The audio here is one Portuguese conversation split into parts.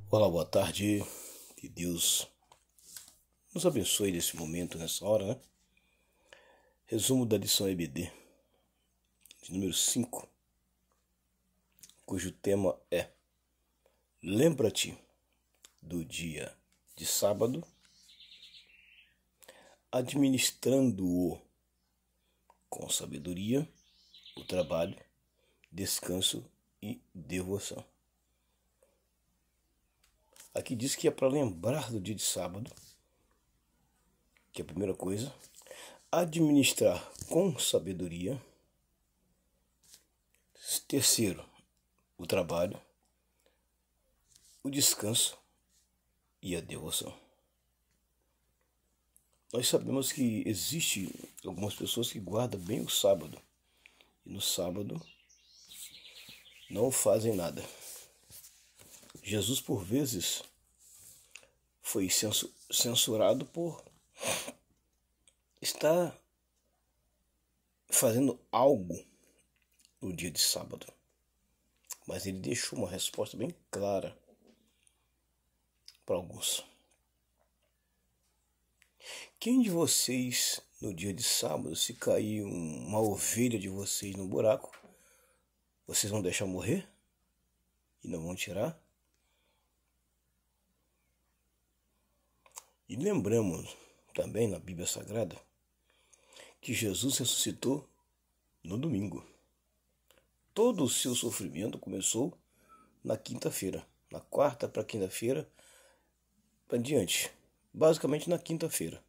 Olá, boa tarde. Que Deus nos abençoe nesse momento, nessa hora, né? Resumo da lição EBD, de número 5, cujo tema é: lembra-te do dia de sábado, administrando-o com sabedoria, o trabalho, descanso e devoção. Aqui diz que é para lembrar do dia de sábado, que é a primeira coisa, administrar com sabedoria. Terceiro, o trabalho, o descanso e a devoção. Nós sabemos que existe algumas pessoas que guardam bem o sábado e no sábado não fazem nada. Jesus, por vezes, foi censurado por estar fazendo algo no dia de sábado. Mas ele deixou uma resposta bem clara para alguns. Quem de vocês, no dia de sábado, se cair uma ovelha de vocês no buraco, vocês vão deixar morrer? E não vão tirar? E lembramos também na Bíblia Sagrada que Jesus ressuscitou no domingo. Todo o seu sofrimento começou na quinta-feira, na quarta para quinta-feira para diante, basicamente na quinta-feira,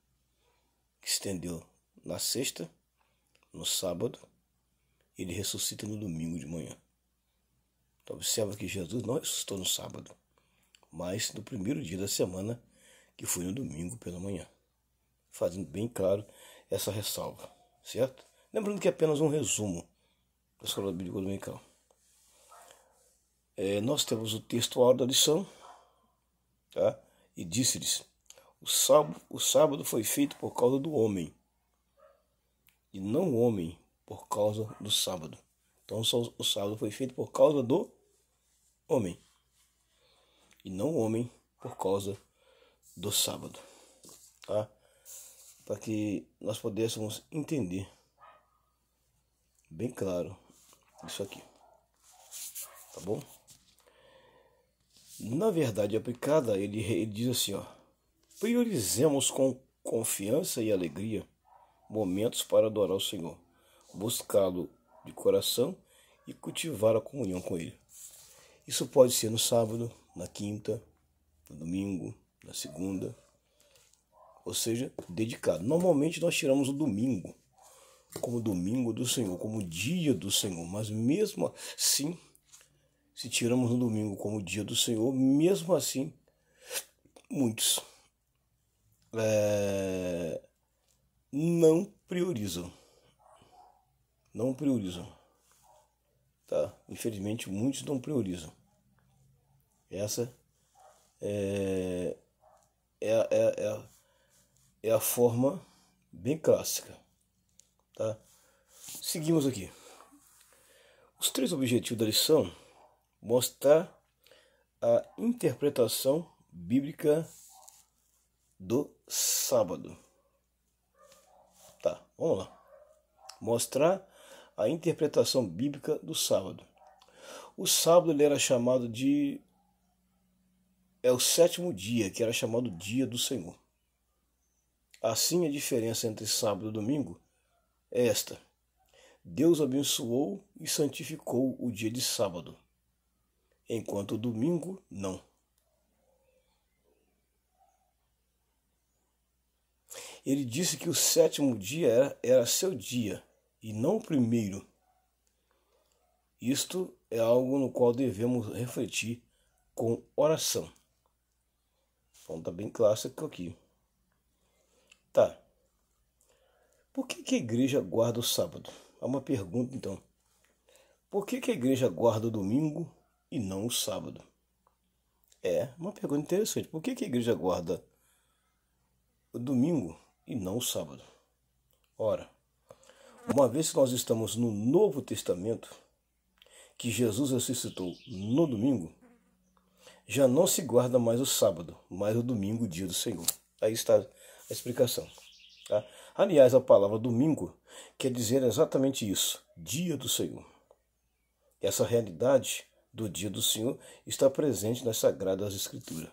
que se estendeu na sexta, no sábado, ele ressuscita no domingo de manhã. Então observa que Jesus não ressuscitou no sábado, mas no primeiro dia da semana, que foi no domingo pela manhã, fazendo bem claro essa ressalva, certo? Lembrando que é apenas um resumo da Escola Bíblica Dominical. Nós temos o textual da lição, tá? E disse-lhes: o sábado foi feito por causa do homem, e não o homem por causa do sábado. Então o sábado foi feito por causa do homem, e não o homem por causa do sábado, tá? Para que nós pudéssemos entender bem claro isso aqui, tá bom? Na verdade aplicada, ele diz assim, ó: priorizemos com confiança e alegria momentos para adorar o Senhor, buscá-lo de coração e cultivar a comunhão com Ele. Isso pode ser no sábado, na quinta, no domingo, na segunda, ou seja, dedicado. Normalmente nós tiramos o domingo como domingo do Senhor, como dia do Senhor, mas mesmo assim, se tiramos no domingo como dia do Senhor, mesmo assim, muitos não priorizam, tá? Infelizmente, muitos não priorizam. Essa é a forma bem clássica, tá? Seguimos aqui. Os 3 objetivos da lição: mostrar a interpretação bíblica do sábado. Tá, vamos lá. Mostrar a interpretação bíblica do sábado. O sábado ele era chamado de... é o 7º dia, que era chamado dia do Senhor. Assim, a diferença entre sábado e domingo é esta: Deus abençoou e santificou o dia de sábado, enquanto o domingo não. Ele disse que o 7º dia era seu dia e não o primeiro. Isto é algo no qual devemos refletir com oração. Então tá bem clássico aqui. Tá. Por que a igreja guarda o sábado? Há uma pergunta então. Por que a igreja guarda o domingo e não o sábado? É uma pergunta interessante. Por que a igreja guarda o domingo e não o sábado? Ora, uma vez que nós estamos no Novo Testamento, que Jesus ressuscitou no domingo, já não se guarda mais o sábado, mas o domingo, o dia do Senhor. Aí está a explicação. Tá? Aliás, a palavra domingo quer dizer exatamente isso, dia do Senhor. Essa realidade do dia do Senhor está presente nas Sagradas Escrituras.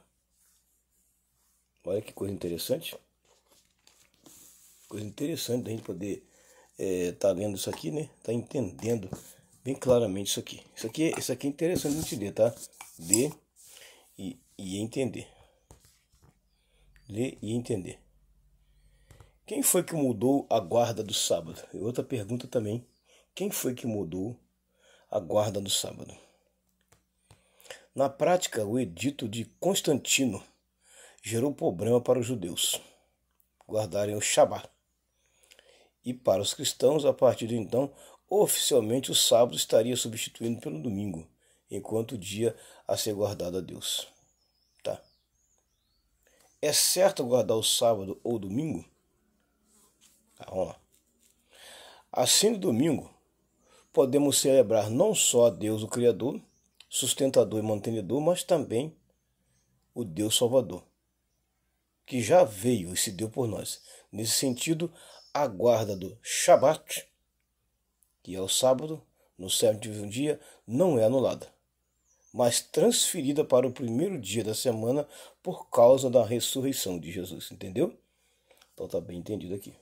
Olha que coisa interessante. Coisa interessante da gente poder tá lendo isso aqui, né? Tá entendendo bem claramente isso aqui. Isso aqui é interessante a gente ler, tá? Ler e entender. Ler e entender. Quem foi que mudou a guarda do sábado? E outra pergunta também. Quem foi que mudou a guarda do sábado? Na prática, o edito de Constantino gerou problema para os judeus guardarem o Shabat. E para os cristãos, a partir de então, oficialmente o sábado estaria substituído pelo domingo, enquanto o dia a ser guardado a Deus. Tá? É certo guardar o sábado ou domingo? Tá, vamos lá. Assim, no domingo, podemos celebrar não só a Deus, o Criador, sustentador e mantenedor, mas também o Deus Salvador, que já veio e se deu por nós. Nesse sentido, a guarda do Shabat, que é o sábado, no 7º dia, não é anulada, mas transferida para o primeiro dia da semana por causa da ressurreição de Jesus, entendeu? Então está bem entendido aqui.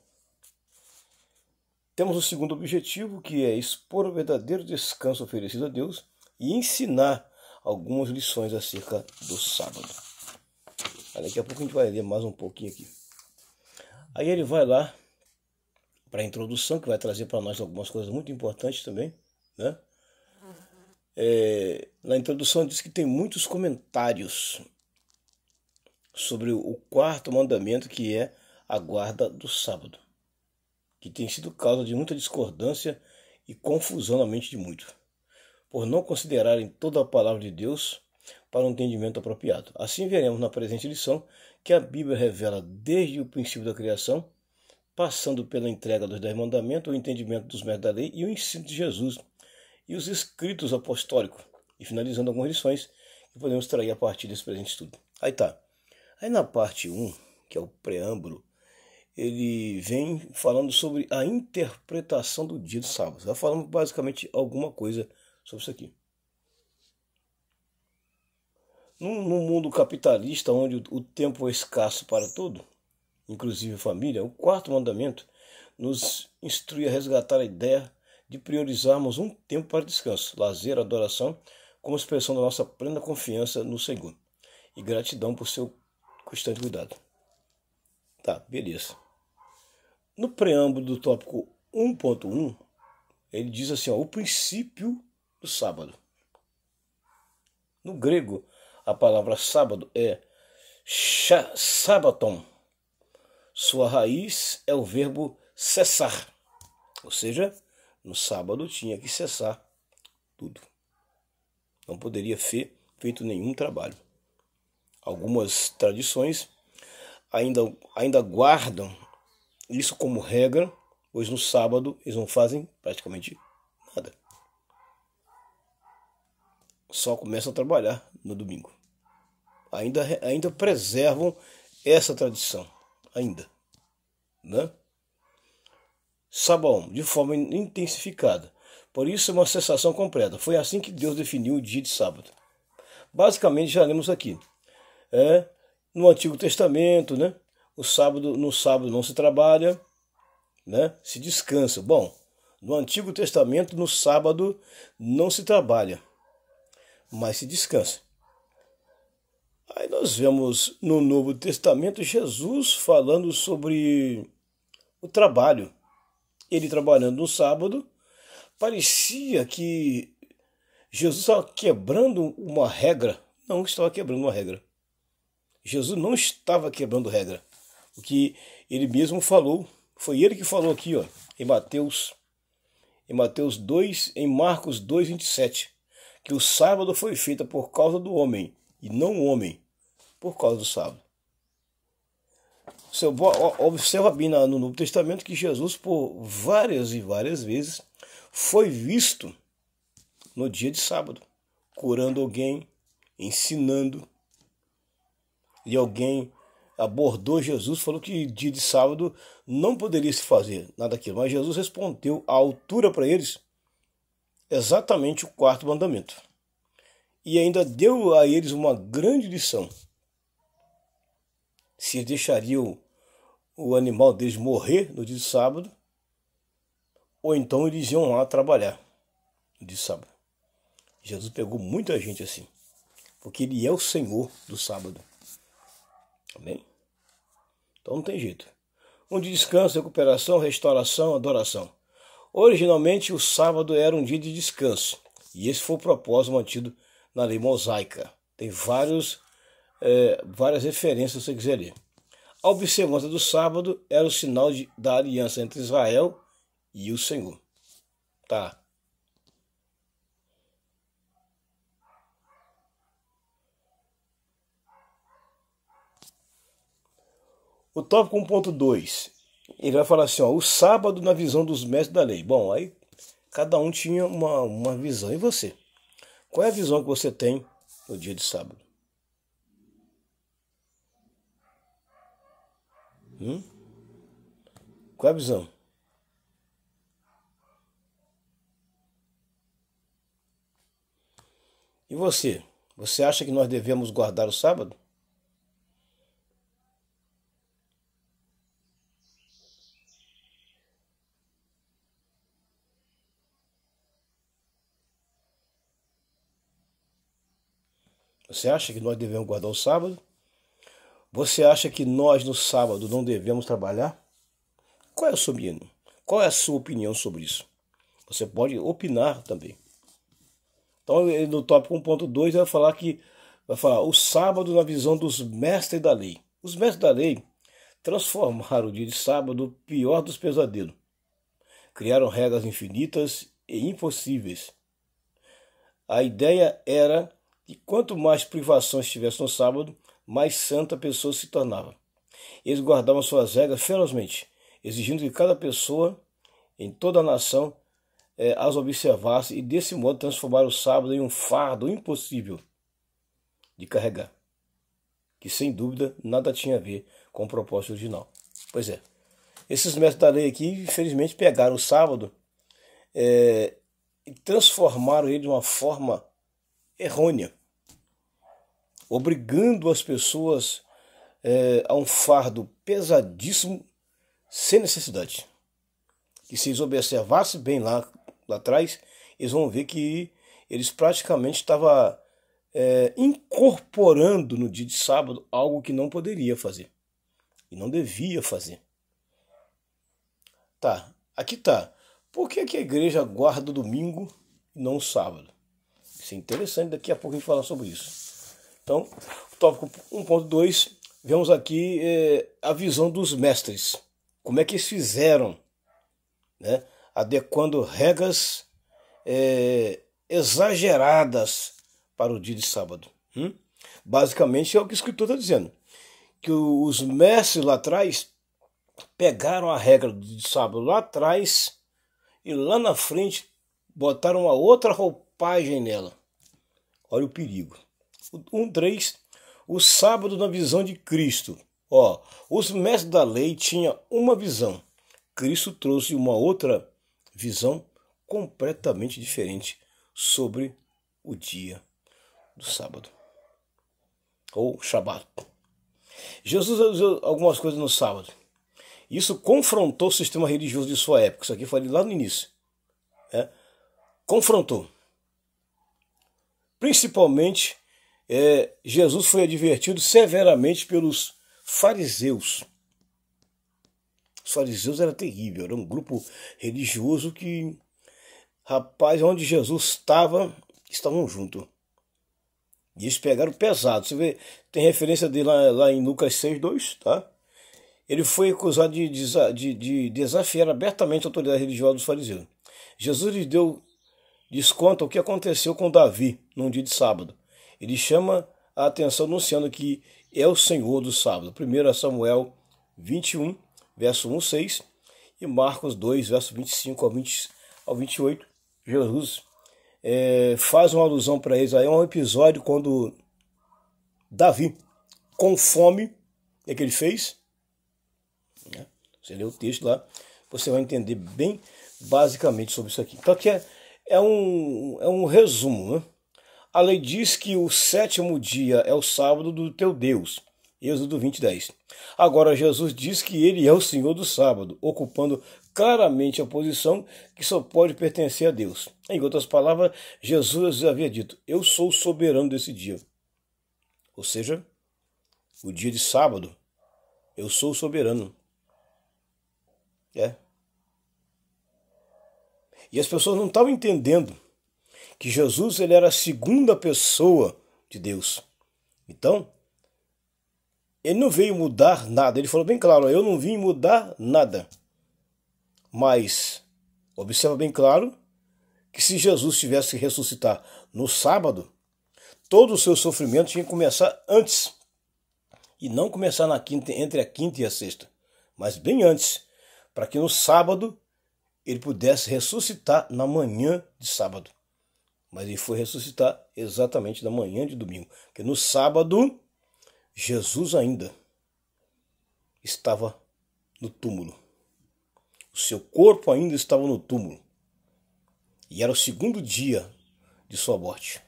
Temos o segundo objetivo, que é expor o verdadeiro descanso oferecido a Deus e ensinar algumas lições acerca do sábado. Daqui a pouco a gente vai ler mais um pouquinho aqui. Aí ele vai lá para a introdução, que vai trazer para nós algumas coisas muito importantes também, né? Na introdução diz que tem muitos comentários sobre o quarto mandamento, que é a guarda do sábado, que tem sido causa de muita discordância e confusão na mente de muitos, por não considerarem toda a palavra de Deus para um entendimento apropriado. Assim veremos na presente lição que a Bíblia revela desde o princípio da criação, passando pela entrega dos 10 mandamentos, o entendimento dos mestres da lei e o ensino de Jesus e os escritos apostólicos, e finalizando algumas lições que podemos extrair a partir desse presente estudo. Aí tá. Aí na parte 1, que é o preâmbulo, ele vem falando sobre a interpretação do dia do sábado. Vai falando basicamente alguma coisa sobre isso aqui. No mundo capitalista, onde o tempo é escasso para tudo, inclusive a família, o quarto mandamento nos instrui a resgatar a ideia de priorizarmos um tempo para descanso, lazer, adoração, como expressão da nossa plena confiança no Senhor e gratidão por seu constante cuidado. Tá, beleza. No preâmbulo do tópico 1.1, ele diz assim, o princípio do sábado. No grego, a palavra sábado é sabaton. Sua raiz é o verbo cessar, ou seja, no sábado tinha que cessar tudo. Não poderia ser feito nenhum trabalho. Algumas tradições ainda guardam isso como regra, pois no sábado eles não fazem praticamente nada. Só começam a trabalhar no domingo. Ainda preservam essa tradição, ainda, né? Sabão, de forma intensificada. Por isso é uma cessação completa. Foi assim que Deus definiu o dia de sábado. Basicamente, já lemos aqui. No Antigo Testamento, né? No sábado não se trabalha, né? Se descansa. Bom, no Antigo Testamento, no sábado não se trabalha, mas se descansa. Aí nós vemos no Novo Testamento Jesus falando sobre o trabalho. Ele trabalhando no sábado, parecia que Jesus estava quebrando uma regra. Não estava quebrando uma regra. Jesus não estava quebrando regra. O que ele mesmo falou, foi ele que falou aqui, em Marcos 2, em Marcos 2, 27, que o sábado foi feito por causa do homem, e não o homem por causa do sábado. Você observa bem no Novo Testamento que Jesus, por várias e várias vezes, foi visto no dia de sábado, curando alguém, ensinando, e alguém abordou Jesus, falou que dia de sábado não poderia se fazer nada daquilo, mas Jesus respondeu à altura para eles exatamente o quarto mandamento. E ainda deu a eles uma grande lição. Se eles deixariam o animal deles morrer no dia de sábado, ou então eles iam lá trabalhar no dia de sábado. Jesus pegou muita gente assim, porque ele é o Senhor do sábado. Amém? Então não tem jeito. Um dia de descanso, recuperação, restauração, adoração. Originalmente o sábado era um dia de descanso, e esse foi o propósito mantido na lei mosaica. Tem várias referências se você quiser ler. A observância do sábado era o sinal da aliança entre Israel e o Senhor. Tá. O tópico 1.2, ele vai falar assim, ó, o sábado na visão dos mestres da lei. Bom, aí cada um tinha uma visão. E você? Qual é a visão que você tem no dia de sábado? Qual é a visão? E você? Você acha que nós devemos guardar o sábado? Você acha que nós devemos guardar o sábado? Você acha que nós no sábado não devemos trabalhar? Qual é a sua opinião? Qual é a sua opinião sobre isso? Você pode opinar também. Então, no tópico 1.2 vai falar o sábado na visão dos mestres da lei. Os mestres da lei transformaram o dia de sábado no pior dos pesadelos. Criaram regras infinitas e impossíveis. A ideia era que quanto mais privações tivesse no sábado, mais santa a pessoa se tornava. Eles guardavam suas regras ferozmente, exigindo que cada pessoa em toda a nação as observasse e desse modo transformaram o sábado em um fardo impossível de carregar, que sem dúvida nada tinha a ver com o propósito original. Pois é, esses mestres da lei aqui, infelizmente, pegaram o sábado e transformaram ele de uma forma errônea, obrigando as pessoas a um fardo pesadíssimo sem necessidade. E se eles observassem bem lá atrás, eles vão ver que eles praticamente estavam incorporando no dia de sábado algo que não poderia fazer e não devia fazer. Tá, aqui tá. Por que a igreja guarda o domingo e não o sábado? Isso é interessante, daqui a pouco a gente fala sobre isso. Então, o tópico 1.2, vemos aqui a visão dos mestres. Como é que eles fizeram, né, adequando regras exageradas para o dia de sábado. Basicamente é o que o escritor está dizendo, que os mestres lá atrás pegaram a regra do dia de sábado lá atrás e lá na frente botaram uma outra roupagem nela. Olha o perigo. 1.3, o sábado na visão de Cristo. Os mestres da lei tinham uma visão. Cristo trouxe uma outra visão completamente diferente sobre o dia do sábado, ou Shabat. Jesus usou algumas coisas no sábado. Isso confrontou o sistema religioso de sua época. Isso aqui eu falei lá no início. Confrontou. Principalmente, Jesus foi advertido severamente pelos fariseus. Os fariseus era terrível, era um grupo religioso que, rapaz, onde Jesus estava, estavam juntos. E eles pegaram pesado. Você vê, tem referência dele lá em Lucas 6:2, tá? Ele foi acusado de desafiar abertamente a autoridade religiosa dos fariseus. Jesus lhes deu desconto o que aconteceu com Davi num dia de sábado. Ele chama a atenção anunciando que é o Senhor do sábado. 1 Samuel 21, verso 1-6 e Marcos 2, verso 25 ao 28. Jesus faz uma alusão para eles. Aí é um episódio quando Davi, com fome, o que é que ele fez? Você lê o texto lá, você vai entender bem basicamente sobre isso aqui. Então aqui é um resumo, né? A lei diz que o sétimo dia é o sábado do teu Deus. Êxodo 20:10. Agora Jesus diz que ele é o Senhor do sábado, ocupando claramente a posição que só pode pertencer a Deus. Em outras palavras, Jesus havia dito, eu sou o soberano desse dia. Ou seja, o dia de sábado, eu sou o soberano. E as pessoas não estavam entendendo que Jesus ele era a segunda pessoa de Deus. Então, ele não veio mudar nada. Ele falou bem claro, eu não vim mudar nada. Mas, observa bem claro, que se Jesus tivesse que ressuscitar no sábado, todo o seu sofrimento tinha que começar antes. E não começar na quinta, entre a quinta e a sexta, mas bem antes, para que no sábado ele pudesse ressuscitar na manhã de sábado. Mas ele foi ressuscitar exatamente na manhã de domingo. Porque no sábado, Jesus ainda estava no túmulo. O seu corpo ainda estava no túmulo. E era o segundo dia de sua morte.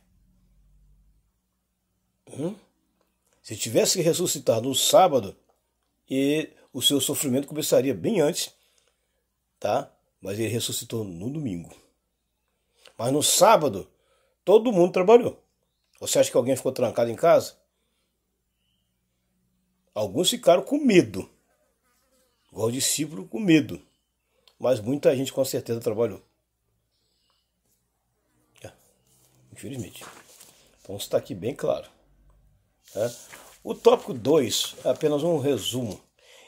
Se tivesse que ressuscitar no sábado, e o seu sofrimento começaria bem antes, tá? Mas ele ressuscitou no domingo. Mas no sábado, todo mundo trabalhou. Você acha que alguém ficou trancado em casa? Alguns ficaram com medo. Igual o discípulo com medo. Mas muita gente com certeza trabalhou. Infelizmente. Então está aqui bem claro. O tópico 2 é apenas um resumo.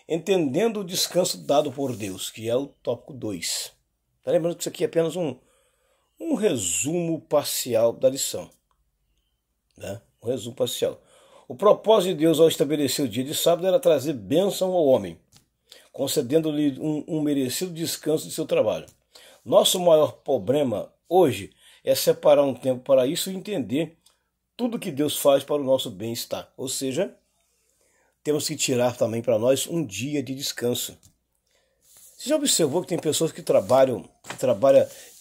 Entendendo o descanso dado por Deus, que é o tópico 2. Tá lembrando que isso aqui é apenas um resumo parcial da lição. Um resumo parcial. O propósito de Deus ao estabelecer o dia de sábado era trazer bênção ao homem, concedendo-lhe um merecido descanso de seu trabalho. Nosso maior problema hoje é separar um tempo para isso e entender tudo que Deus faz para o nosso bem-estar. Ou seja, temos que tirar também para nós um dia de descanso. Você já observou que tem pessoas que trabalham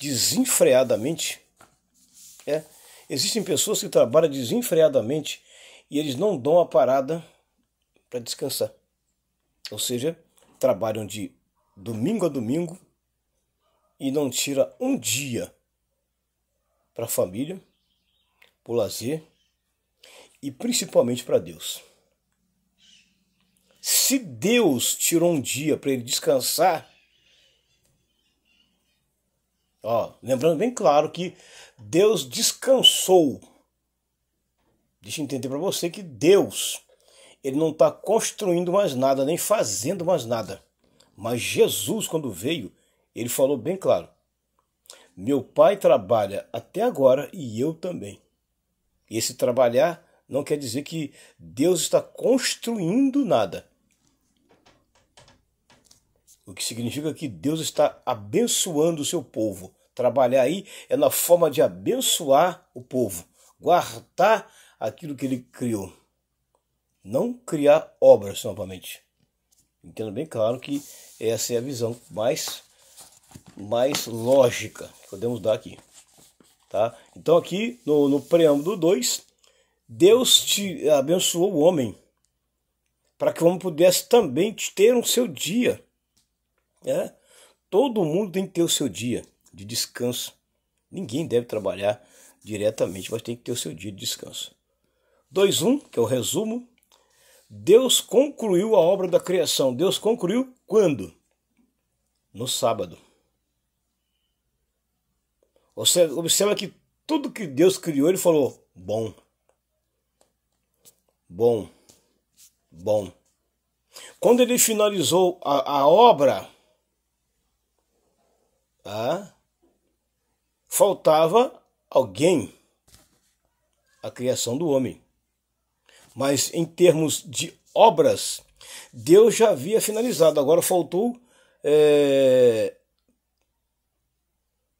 desenfreadamente? Existem pessoas que trabalham desenfreadamente e eles não dão a parada para descansar. Ou seja, trabalham de domingo a domingo e não tira um dia para a família, para o lazer e principalmente para Deus. Se Deus tirou um dia para ele descansar, lembrando bem claro que Deus descansou. Deixa eu entender para você que Deus, ele não está construindo mais nada, nem fazendo mais nada. Mas Jesus, quando veio, ele falou bem claro, meu pai trabalha até agora e eu também. E esse trabalhar não quer dizer que Deus está construindo nada. O que significa que Deus está abençoando o seu povo. Trabalhar aí é na forma de abençoar o povo. Guardar aquilo que ele criou. Não criar obras novamente. Entendo bem claro que essa é a visão mais lógica que podemos dar aqui. Tá? Então aqui no preâmbulo 2, Deus te abençoou o homem para que o homem pudesse também ter o seu dia. Todo mundo tem que ter o seu dia de descanso. Ninguém deve trabalhar diretamente, mas tem que ter o seu dia de descanso. 2.1, que é o resumo. Deus concluiu a obra da criação. Deus concluiu quando? No sábado. Você observa que tudo que Deus criou, ele falou, bom. Bom. Bom. Quando ele finalizou a obra, faltava alguém, a criação do homem. Mas em termos de obras, Deus já havia finalizado. Agora faltou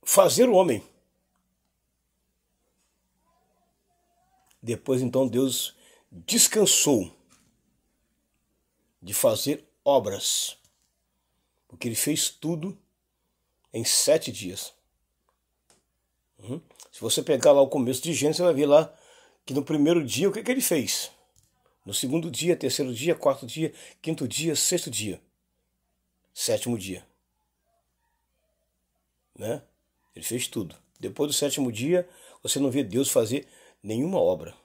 fazer o homem. Depois então Deus descansou de fazer obras, porque ele fez tudo em 7 dias. Se você pegar lá o começo de Gênesis, você vai ver lá que no primeiro dia o que ele fez? No segundo dia, terceiro dia, quarto dia, quinto dia, sexto dia, sétimo dia. Né? Ele fez tudo. Depois do sétimo dia, você não vê Deus fazer nenhuma obra.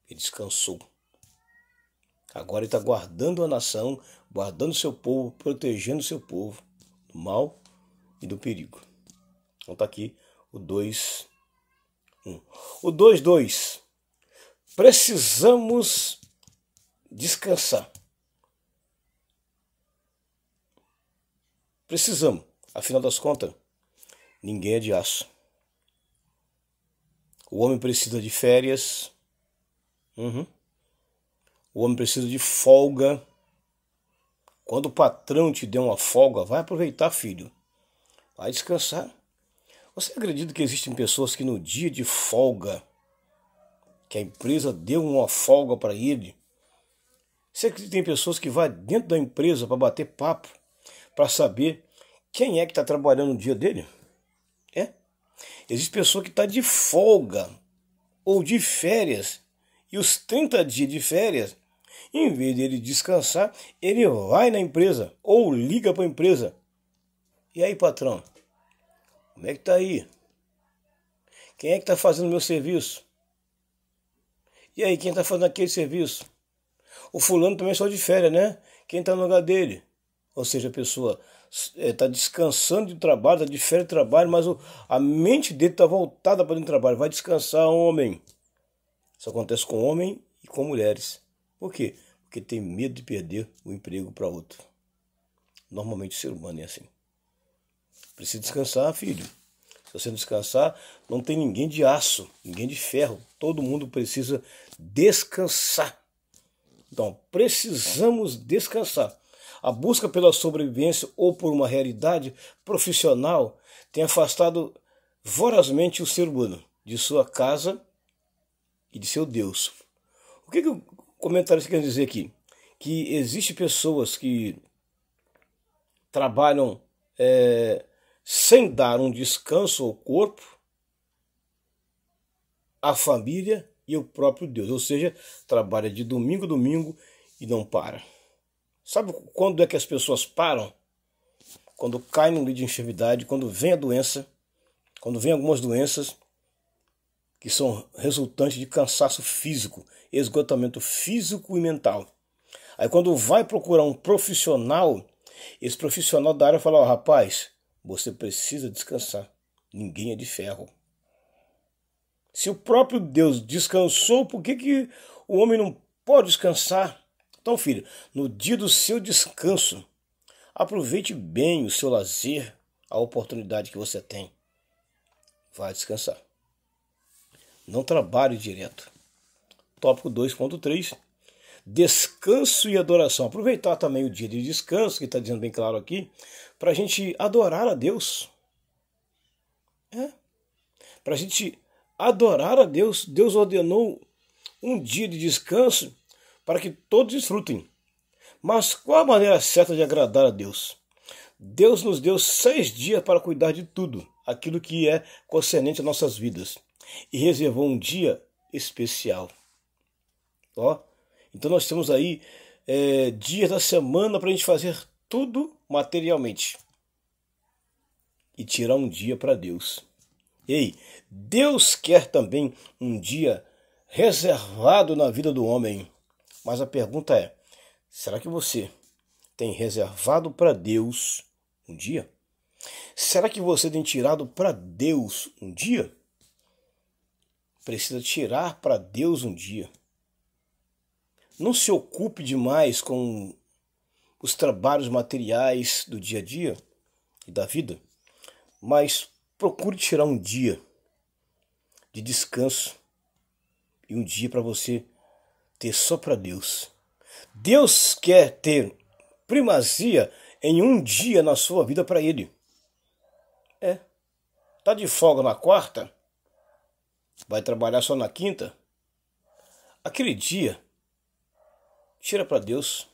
Ele descansou. Agora ele está guardando a nação, guardando o seu povo, protegendo o seu povo do mal e do perigo. Então está aqui o 2:1. O 2:2. Precisamos descansar. Precisamos. Afinal das contas, ninguém é de aço. O homem precisa de férias. O homem precisa de folga. Quando o patrão te der uma folga, vai aproveitar, filho. Vai descansar. Você acredita que existem pessoas que no dia de folga, que a empresa deu uma folga para ele, você acredita que tem pessoas que vão dentro da empresa para bater papo, para saber quem é que está trabalhando no dia dele? Existe pessoa que está de folga ou de férias, e os 30 dias de férias, em vez de ele descansar, ele vai na empresa ou liga para a empresa. E aí, patrão? Como é que tá aí? Quem é que está fazendo o meu serviço? E aí, quem está fazendo aquele serviço? O fulano também só de férias, né? Quem está no lugar dele? Ou seja, a pessoa está descansando de trabalho, está de férias de trabalho, mas a mente dele está voltada para dentro do trabalho. Vai descansar, homem. Isso acontece com homem e com mulheres. Por quê? Porque tem medo de perder o emprego para outro. Normalmente o ser humano é assim. Precisa descansar, filho. Se você não descansar, não tem ninguém de aço, ninguém de ferro. Todo mundo precisa descansar. Então, precisamos descansar. A busca pela sobrevivência ou por uma realidade profissional tem afastado vorazmente o ser humano de sua casa e de seu Deus. O que o comentarista quer dizer aqui? Que existem pessoas que trabalham sem dar um descanso ao corpo, à família e ao próprio Deus. Ou seja, trabalha de domingo a domingo e não para. Sabe quando é que as pessoas param? Quando cai no meio de enfermidade, quando vem a doença, quando vem algumas doenças que são resultantes de cansaço físico, esgotamento físico e mental. Aí quando vai procurar um profissional, esse profissional da área fala, rapaz, você precisa descansar, ninguém é de ferro. Se o próprio Deus descansou, por que o homem não pode descansar? Então, filho, no dia do seu descanso, aproveite bem o seu lazer, a oportunidade que você tem. Vai descansar. Não trabalhe direto. Tópico 2.3. Descanso e adoração. Aproveitar também o dia de descanso, que está dizendo bem claro aqui, para a gente adorar a Deus. Para a gente adorar a Deus. Deus ordenou um dia de descanso para que todos desfrutem. Mas qual a maneira certa de agradar a Deus? Deus nos deu 6 dias para cuidar de tudo, aquilo que é concernente às nossas vidas, e reservou um dia especial. Então nós temos aí dias da semana para a gente fazer tudo materialmente e tirar um dia para Deus. Ei, Deus quer também um dia reservado na vida do homem. Mas a pergunta é, será que você tem reservado para Deus um dia? Será que você tem tirado para Deus um dia? Precisa tirar para Deus um dia. Não se ocupe demais com os trabalhos materiais do dia a dia e da vida, mas procure tirar um dia de descanso e um dia para você ter só para Deus. Deus quer ter primazia em um dia na sua vida para Ele. Tá de folga na quarta? Vai trabalhar só na quinta? Aquele dia tira para Deus.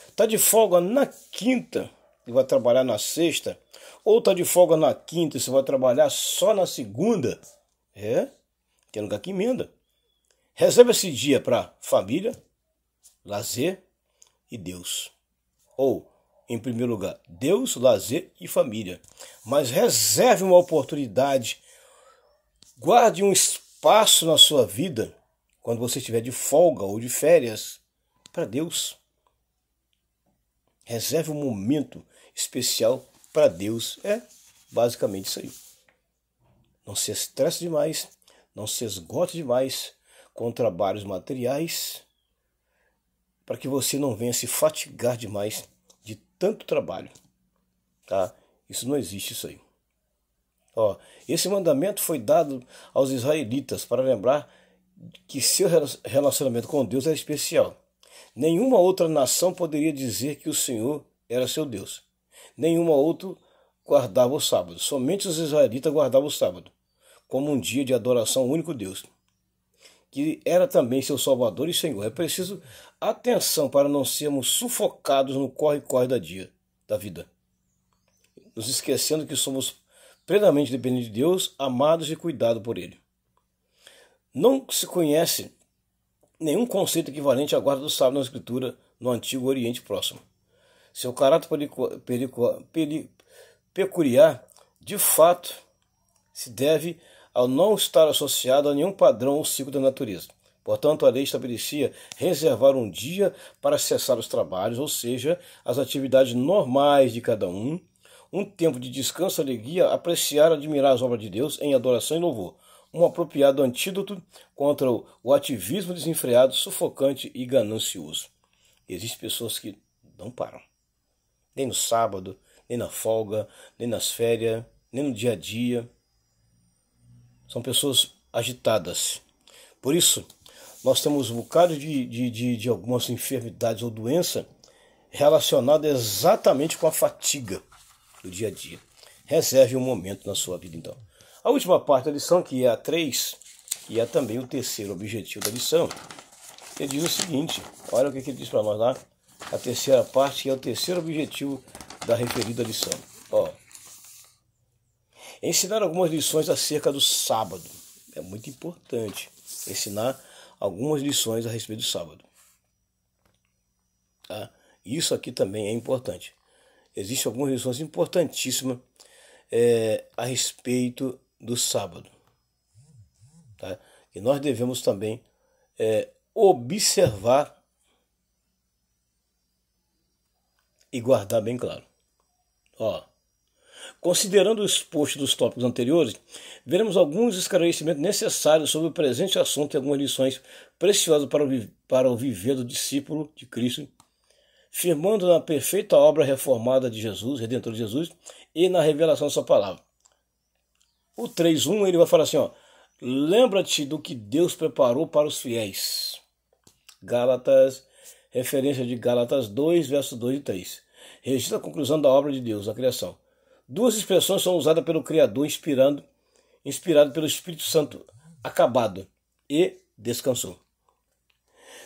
Está de folga na quinta e vai trabalhar na sexta, ou está de folga na quinta e você vai trabalhar só na segunda. Tem lugar que emenda. Reserva esse dia para família, lazer e Deus. Ou, em primeiro lugar, Deus, lazer e família. Mas reserve uma oportunidade, guarde um espaço na sua vida, quando você estiver de folga ou de férias, para Deus. Reserve um momento especial para Deus. É basicamente isso aí. Não se estresse demais, não se esgote demais com trabalhos materiais, para que você não venha se fatigar demais de tanto trabalho. Tá? Isso não existe, isso aí. Esse mandamento foi dado aos israelitas para lembrar que seu relacionamento com Deus era especial. Nenhuma outra nação poderia dizer que o Senhor era seu Deus. Nenhuma outra guardava o sábado. Somente os israelitas guardavam o sábado, como um dia de adoração ao único Deus, que era também seu Salvador e Senhor. É preciso atenção para não sermos sufocados no corre-corre da vida, nos esquecendo que somos plenamente dependentes de Deus, amados e cuidados por Ele. Não se conhece nenhum conceito equivalente à guarda do sábado na Escritura no Antigo Oriente Próximo. Seu caráter peculiar, de fato, se deve ao não estar associado a nenhum padrão ou ciclo da natureza. Portanto, a lei estabelecia reservar um dia para cessar os trabalhos, ou seja, as atividades normais de cada um tempo de descanso, alegria, apreciar e admirar as obras de Deus em adoração e louvor. Um apropriado antídoto contra o ativismo desenfreado, sufocante e ganancioso. Existem pessoas que não param. Nem no sábado, nem na folga, nem nas férias, nem no dia a dia. São pessoas agitadas. Por isso, nós temos um bocado de algumas enfermidades ou doenças relacionadas exatamente com a fatiga do dia a dia. Reserve um momento na sua vida, então. A última parte da lição, que é a 3, e é também o terceiro objetivo da lição, ele diz o seguinte, olha o que ele diz para nós lá, a terceira parte, que é o terceiro objetivo da referida lição. Ensinar algumas lições acerca do sábado. É muito importante ensinar algumas lições a respeito do sábado. Tá? Isso aqui também é importante. Existem algumas lições importantíssimas a respeito do sábado. Tá? E nós devemos também observar e guardar bem claro. Considerando o exposto dos tópicos anteriores, veremos alguns esclarecimentos necessários sobre o presente assunto e algumas lições preciosas para o viver do discípulo de Cristo, firmando na perfeita obra reformada de Jesus, Redentor de Jesus, e na revelação da sua palavra. O 3.1 ele vai falar assim, lembra-te do que Deus preparou para os fiéis. Gálatas, referência de Gálatas 2, versos 2 e 3. Registra a conclusão da obra de Deus, a criação. Duas expressões são usadas pelo Criador, inspirado pelo Espírito Santo, acabado e descansou.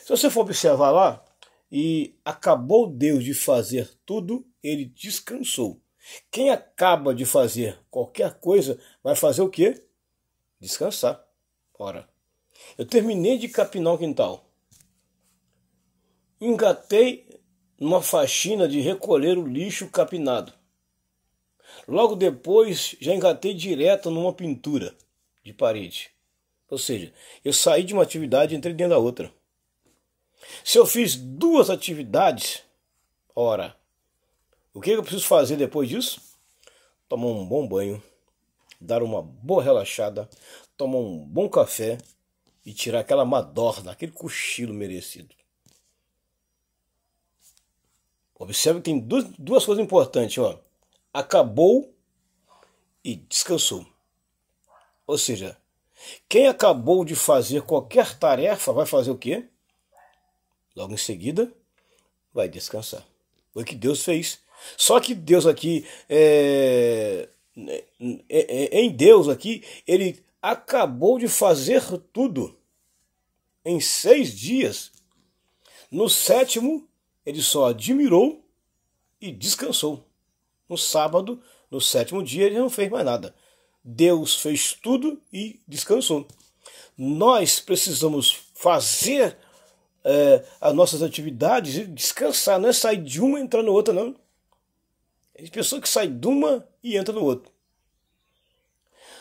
Se você for observar lá, e acabou Deus de fazer tudo, ele descansou. Quem acaba de fazer qualquer coisa, vai fazer o quê? Descansar. Ora, eu terminei de capinar o quintal. Engatei numa faxina de recolher o lixo capinado. Logo depois, já engatei direto numa pintura de parede. Ou seja, eu saí de uma atividade e entrei dentro da outra. Se eu fiz duas atividades, ora, o que eu preciso fazer depois disso? Tomar um bom banho, dar uma boa relaxada, tomar um bom café e tirar aquela madorna, aquele cochilo merecido. Observe que tem duas coisas importantes, acabou e descansou. Ou seja, quem acabou de fazer qualquer tarefa vai fazer o quê? Logo em seguida, vai descansar. Foi o que Deus fez. Só que Deus aqui, em Deus aqui, ele acabou de fazer tudo em 6 dias. No sétimo, ele só admirou e descansou. No sábado, no sétimo dia, ele não fez mais nada. Deus fez tudo e descansou. Nós precisamos fazer as nossas atividades e descansar. Não é sair de uma e entrar na outra, não. Tem pessoa que sai de uma e entra no outro.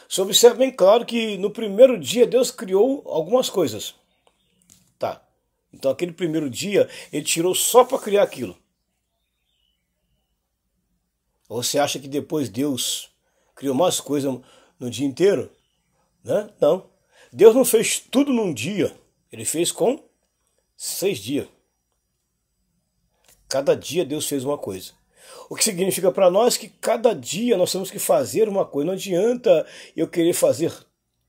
Você observa bem claro que no primeiro dia Deus criou algumas coisas. Tá. Então aquele primeiro dia ele tirou só para criar aquilo. Ou você acha que depois Deus criou mais coisas no dia inteiro? Né? Não. Deus não fez tudo num dia. Ele fez com 6 dias. Cada dia Deus fez uma coisa. O que significa para nós que cada dia nós temos que fazer uma coisa. Não adianta eu querer fazer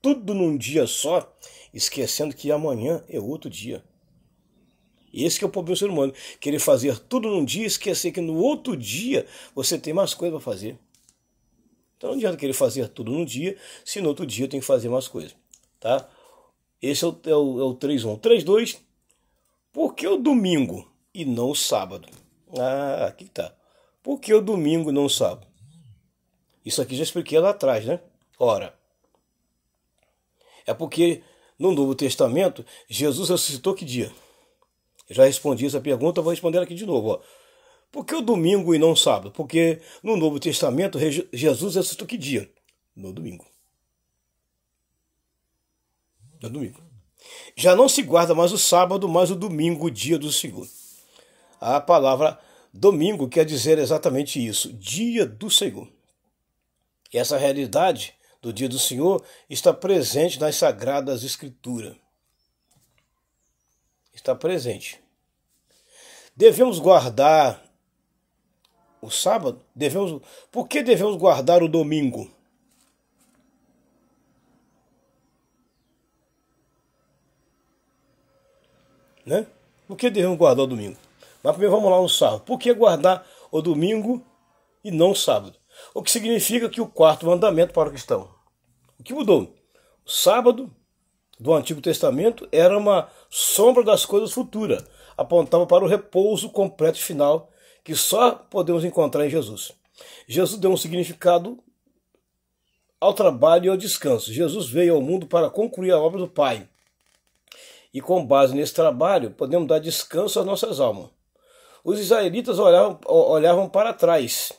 tudo num dia só, esquecendo que amanhã é outro dia. Esse que é o problema do ser humano. Querer fazer tudo num dia e esquecer que no outro dia você tem mais coisa para fazer. Então não adianta querer fazer tudo num dia, se no outro dia tem que fazer mais coisa. Tá? Esse é o 3.1. 3.2. Por que o domingo e não o sábado? Ah, aqui tá. Por que o domingo e não o sábado? Isso aqui já expliquei lá atrás, né? Ora, é porque no Novo Testamento, Jesus ressuscitou que dia? Eu já respondi essa pergunta, vou responder aqui de novo. Ó. Por que o domingo e não o sábado? Porque no Novo Testamento, Jesus ressuscitou que dia? No domingo. No domingo. Já não se guarda mais o sábado, mas o domingo, o dia do Senhor. A palavra domingo quer dizer exatamente isso, dia do Senhor. E essa realidade do dia do Senhor está presente nas Sagradas Escrituras. Está presente. Devemos guardar o sábado? Por que devemos guardar o domingo? Né? Por que devemos guardar o domingo? Mas primeiro vamos lá no sábado. Por que guardar o domingo e não o sábado? O que significa que o quarto mandamento para o cristão. O que mudou? O sábado do Antigo Testamento era uma sombra das coisas futuras. Apontava para o repouso completo e final que só podemos encontrar em Jesus. Jesus deu um significado ao trabalho e ao descanso. Jesus veio ao mundo para concluir a obra do Pai. E com base nesse trabalho, podemos dar descanso às nossas almas. Os israelitas olhavam para trás,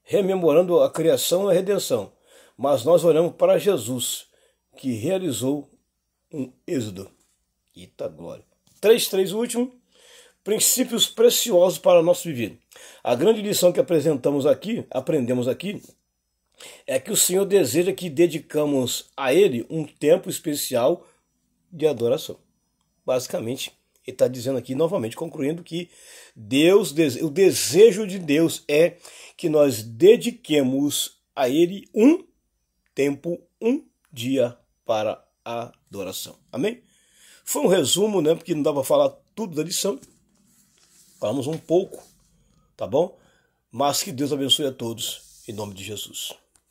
rememorando a criação e a redenção. Mas nós olhamos para Jesus, que realizou um êxodo. Eita glória. 3.3, o último. Princípios preciosos para o nosso viver. A grande lição que aprendemos aqui, é que o Senhor deseja que dedicamos a Ele um tempo especial de adoração. Basicamente, ele está dizendo aqui, novamente, concluindo que o desejo de Deus é que nós dediquemos a Ele um tempo, um dia para a adoração. Amém? Foi um resumo, né? Porque não dá para falar tudo da lição. Falamos um pouco, tá bom? Mas que Deus abençoe a todos, em nome de Jesus.